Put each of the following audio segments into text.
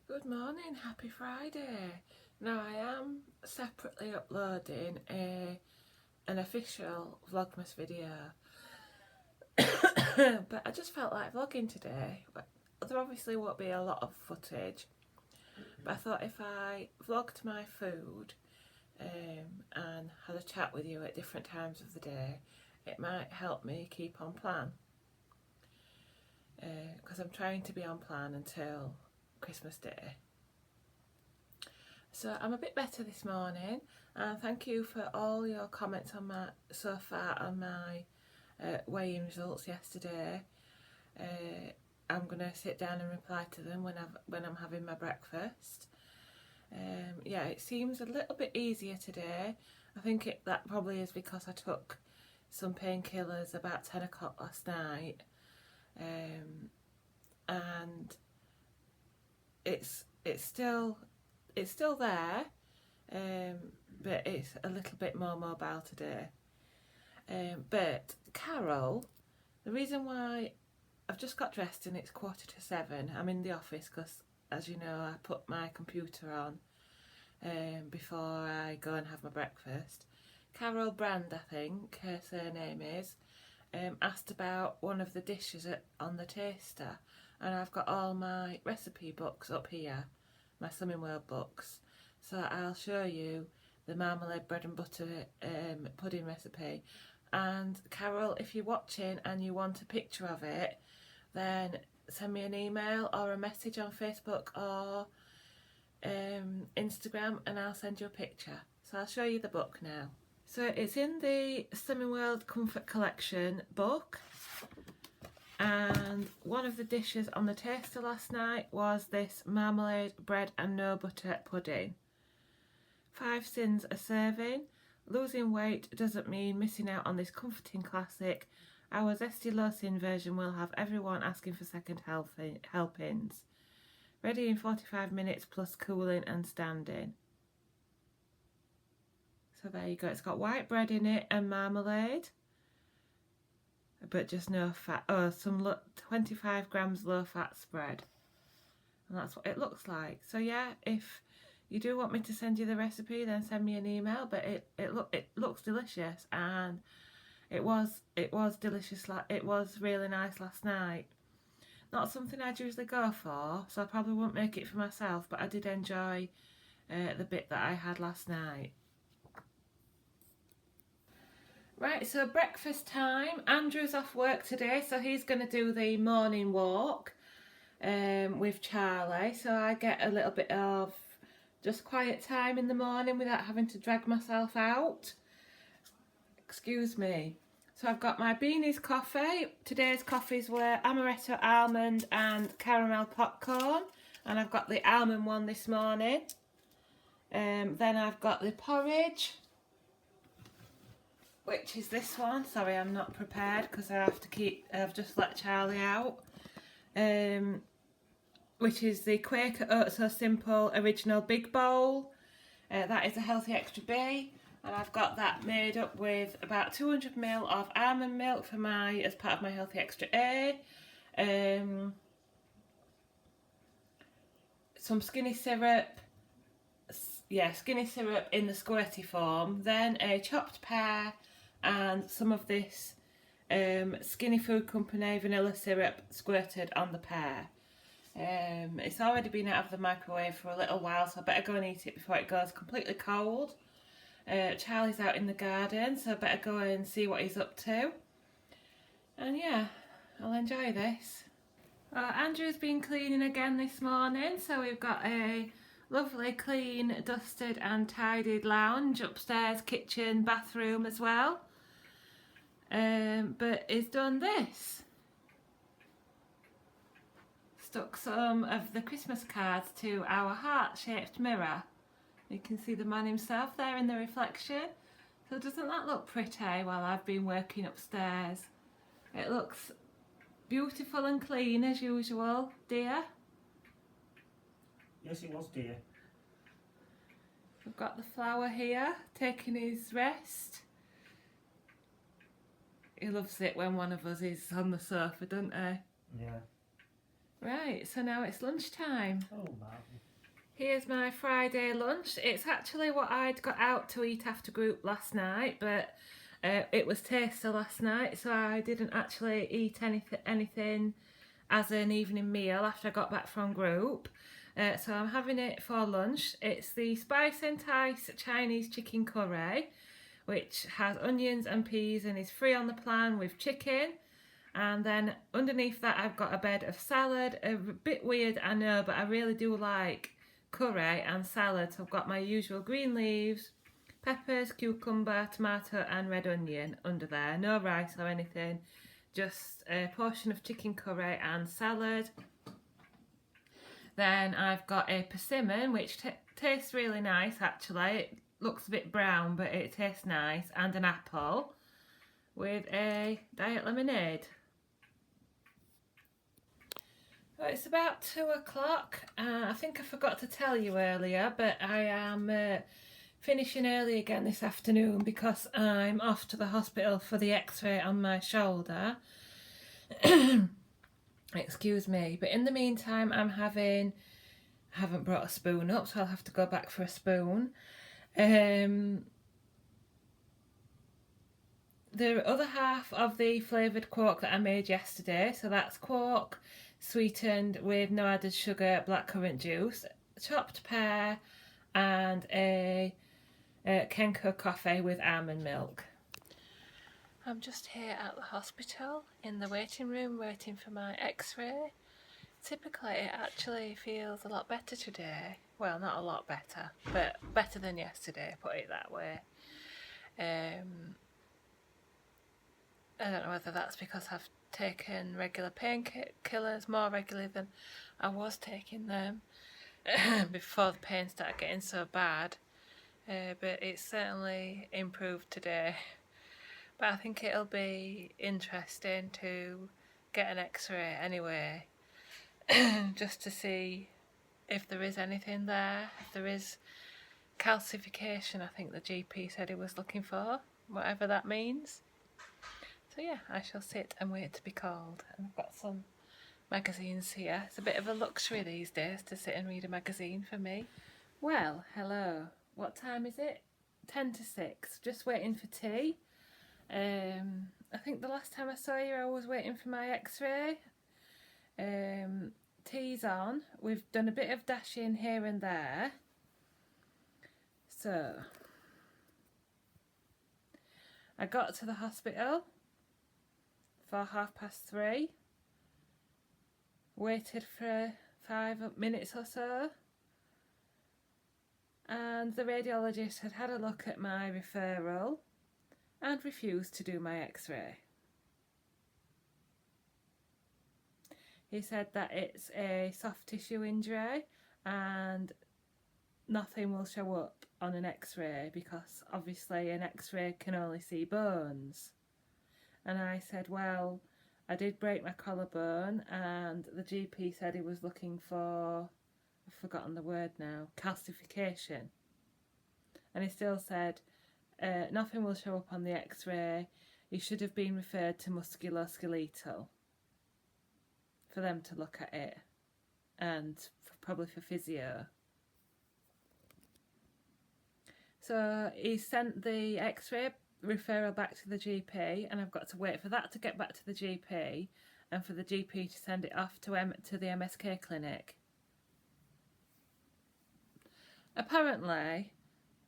Good morning, happy Friday. Now I am separately uploading an official Vlogmas video but I just felt like vlogging today. There obviously won't be a lot of footage, but I thought if I vlogged my food and had a chat with you at different times of the day, it might help me keep on plan, because I'm trying to be on plan until Christmas Day. So I'm a bit better this morning, and thank you for all your comments on my so far on my weighing results yesterday. I'm going to sit down and reply to them when I'm having my breakfast. Yeah, it seems a little bit easier today. I think that probably is because I took some painkillers about 10 o'clock last night, and it's still there, but it's a little bit more mobile today. But Carol, the reason why I've just got dressed and it's 7:15, I'm in the office because, as you know, I put my computer on before I go and have my breakfast. Carol Brand, I think her surname is, asked about one of the dishes on the taster, and I've got all my recipe books up here, my Slimming World books, so I'll show you the marmalade bread and butter pudding recipe. And Carol, if you're watching and you want a picture of it, then send me an email or a message on Facebook or Instagram and I'll send you a picture. So I'll show you the book now. So it's in the Slimming World Comfort Collection book, and one of the dishes on the taster last night was this marmalade bread and no butter pudding. 5 sins a serving. Losing weight doesn't mean missing out on this comforting classic. Our zesty low sin version will have everyone asking for second helpings. Ready in 45 minutes plus cooling and standing. So there you go. It's got white bread in it and marmalade, but just no fat. Oh, some 25 grams low fat spread, and that's what it looks like. So yeah, if you do want me to send you the recipe, then send me an email. But it looks delicious, and it was delicious. It was really nice last night. Not something I'd usually go for, so I probably won't make it for myself, but I did enjoy the bit that I had last night. Right, so breakfast time. Andrew's off work today, so he's going to do the morning walk with Charlie, so I get a little bit of just quiet time in the morning without having to drag myself out. Excuse me. So I've got my Beanies coffee. Today's coffees were amaretto almond and caramel popcorn, and I've got the almond one this morning. Then I've got the porridge, which is this one. Sorry, I'm not prepared because I've just let Charlie out. Which is the Quaker Oats So Simple Original Big Bowl. That is a healthy extra B, and I've got that made up with about 200 ml of almond milk for as part of my healthy extra A. Some skinny syrup. Yeah, skinny syrup in the squirty form. Then a chopped pear and some of this Skinny Food Company vanilla syrup squirted on the pear. It's already been out of the microwave for a little while, so I better go and eat it before it goes completely cold. Charlie's out in the garden, so I better go and see what he's up to. And yeah, I'll enjoy this. Andrew's been cleaning again this morning, so we've got a lovely clean, dusted and tidied lounge upstairs, kitchen, bathroom as well. But he's done this. Stuck some of the Christmas cards to our heart-shaped mirror. You can see the man himself there in the reflection. So doesn't that look pretty while I've been working upstairs? It looks beautiful and clean as usual, dear. Yes, it was, dear. We've got the flower here, taking his rest. He loves it when one of us is on the sofa, doesn't he? Yeah. Right, so now it's lunchtime. Oh, wow. Here's my Friday lunch. It's actually what I'd got out to eat after group last night, but it was taster last night, so I didn't actually eat anything as an evening meal after I got back from group. So I'm having it for lunch. It's the Spice and Ice Chinese chicken curry, which has onions and peas and is free on the plan with chicken. And then underneath that I've got a bed of salad. A bit weird, I know, but I really do like curry and salad. So I've got my usual green leaves, peppers, cucumber, tomato and red onion under there. No rice or anything, just a portion of chicken curry and salad. Then I've got a persimmon, which tastes really nice actually. It looks a bit brown, but it tastes nice. And an apple with a diet lemonade. Well, it's about 2 o'clock. I think I forgot to tell you earlier, but I am finishing early again this afternoon because I'm off to the hospital for the x-ray on my shoulder. Excuse me. But in the meantime, I haven't brought a spoon up, so I'll have to go back for a spoon. The other half of the flavoured quark that I made yesterday, so that's quark sweetened with no added sugar, blackcurrant juice, chopped pear and a Kenko coffee with almond milk. I'm just here at the hospital in the waiting room waiting for my x-ray. Typically it actually feels a lot better today. Well, not a lot better, but better than yesterday, put it that way. I don't know whether that's because I've taken regular painkillers more regularly than I was taking them before the pain started getting so bad, but it's certainly improved today. But I think it'll be interesting to get an x-ray anyway, just to see if there is anything there, if there is calcification. I think the GP said he was looking for, whatever that means. So yeah, I shall sit and wait to be called. And I've got some magazines here. It's a bit of a luxury these days to sit and read a magazine for me. Well, hello. What time is it? 10 to 6. Just waiting for tea. I think the last time I saw you I was waiting for my x-ray. Tea's on. We've done a bit of dashing here and there. So I got to the hospital for 3:30, waited for 5 minutes or so, and the radiologist had had a look at my referral and refused to do my x-ray. He said that it's a soft tissue injury and nothing will show up on an x-ray because obviously an x-ray can only see bones. And I said, well, I did break my collarbone, and the GP said he was looking for, I've forgotten the word now, calcification. And he still said, nothing will show up on the x-ray. You should have been referred to musculoskeletal for them to look at it, and probably for physio. So he sent the x-ray referral back to the GP, and I've got to wait for that to get back to the GP and for the GP to send it off to the MSK clinic. Apparently,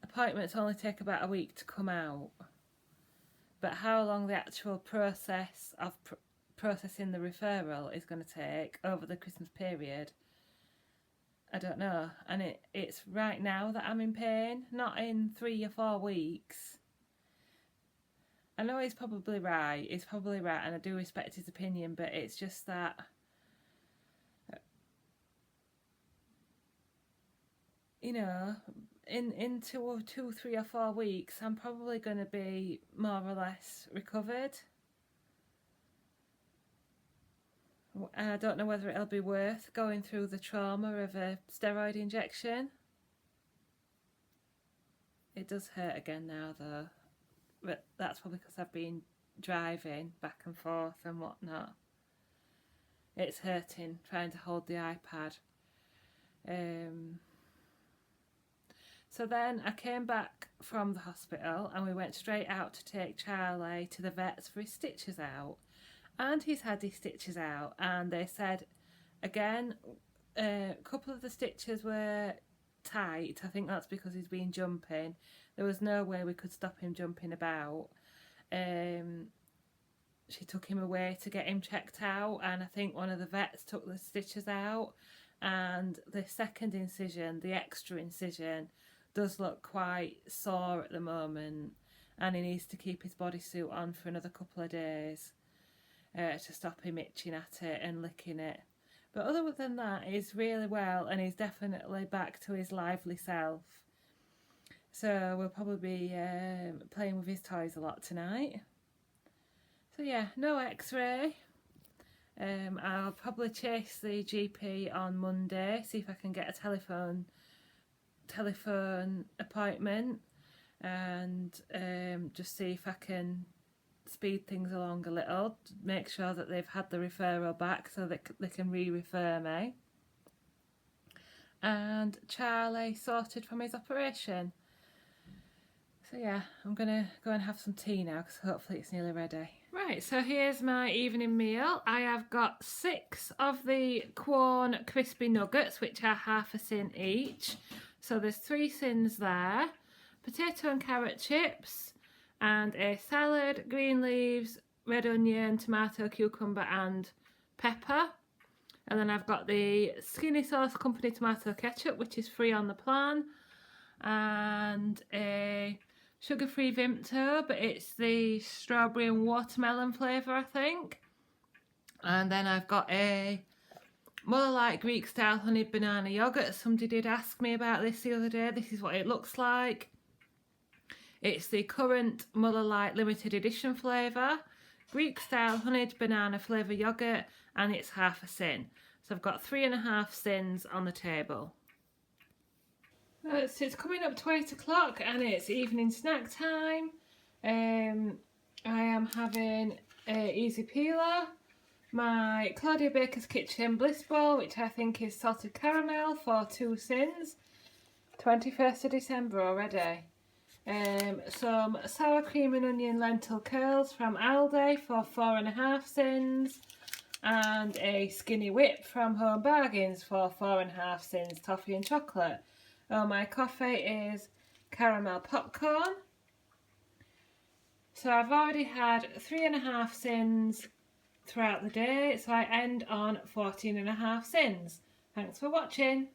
appointments only take about a week to come out, but how long the actual process of processing the referral is going to take over the Christmas period, I don't know. And it's right now that I'm in pain, not in 3 or 4 weeks. I know he's probably right, and I do respect his opinion, but it's just that you know, in 2, 3 or 4 weeks I'm probably going to be more or less recovered, and I don't know whether it'll be worth going through the trauma of a steroid injection. It does hurt again now though, but that's probably because I've been driving back and forth and whatnot. it's hurting trying to hold the iPad. So then I came back from the hospital and we went straight out to take Charlie to the vets for his stitches out. And he's had his stitches out, and they said, again, a couple of the stitches were tight. I think that's because he's been jumping. There was no way we could stop him jumping about. She took him away to get him checked out, and I think one of the vets took the stitches out, and the second incision, the extra incision, does look quite sore at the moment, and he needs to keep his bodysuit on for another couple of days to stop him itching at it and licking it. But other than that, he's really well, and he's definitely back to his lively self. So we'll probably be playing with his toys a lot tonight. So yeah, no x-ray. I'll probably chase the GP on Monday, see if I can get a telephone appointment, and just see if I can speed things along a little, make sure that they've had the referral back so that they can re-refer me. And Charlie sorted from his operation. So yeah, I'm gonna go and have some tea now because hopefully it's nearly ready. Right, so here's my evening meal. I have got 6 of the Quorn crispy nuggets, which are half a sin each. So there's 3 sins there. Potato and carrot chips, and a salad, green leaves, red onion, tomato, cucumber and pepper. And then I've got the Skinny Sauce Company tomato ketchup, which is free on the plan, and a sugar-free Vimto, but it's the strawberry and watermelon flavour, I think. And then I've got a Muller Lite Greek style honeyed banana yoghurt. Somebody did ask me about this the other day. This is what it looks like. It's the current Muller Lite limited edition flavour, Greek style honeyed banana flavour yoghurt, and it's half a sin. So I've got 3.5 sins on the table. So it's coming up to 8 o'clock and it's evening snack time. I am having a easy peeler, my Claudia Baker's Kitchen Bliss Ball, which I think is salted caramel for 2 sins. 21st of December already. Some sour cream and onion lentil curls from Aldi for 4.5 sins, and a skinny whip from Home Bargains for 4.5 sins, toffee and chocolate. Oh, my coffee is caramel popcorn. So I've already had 3.5 sins throughout the day, so I end on 14.5 sins. Thanks for watching.